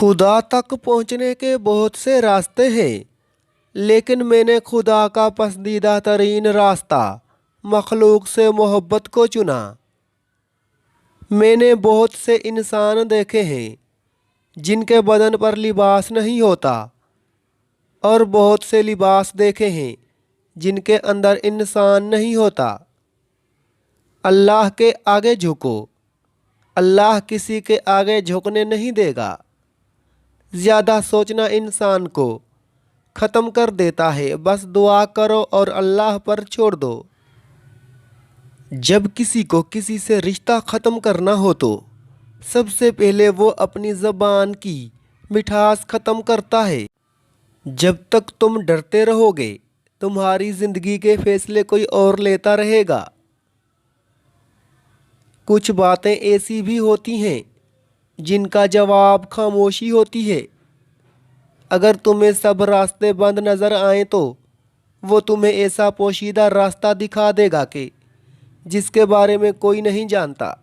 खुदा तक पहुँचने के बहुत से रास्ते हैं, लेकिन मैंने खुदा का पसंदीदा तरीन रास्ता मखलूक से मोहब्बत को चुना। मैंने बहुत से इंसान देखे हैं जिनके बदन पर लिबास नहीं होता, और बहुत से लिबास देखे हैं जिनके अंदर इंसान नहीं होता। अल्लाह के आगे झुको, अल्लाह किसी के आगे झुकने नहीं देगा। ज़्यादा सोचना इंसान को ख़त्म कर देता है। बस दुआ करो और अल्लाह पर छोड़ दो। जब किसी को किसी से रिश्ता ख़त्म करना हो तो सबसे पहले वो अपनी ज़बान की मिठास ख़त्म करता है। जब तक तुम डरते रहोगे, तुम्हारी ज़िंदगी के फ़ैसले कोई और लेता रहेगा। कुछ बातें ऐसी भी होती हैं जिनका जवाब खामोशी होती है। अगर तुम्हें सब रास्ते बंद नज़र आएं तो वो तुम्हें ऐसा पोशीदा रास्ता दिखा देगा कि जिसके बारे में कोई नहीं जानता।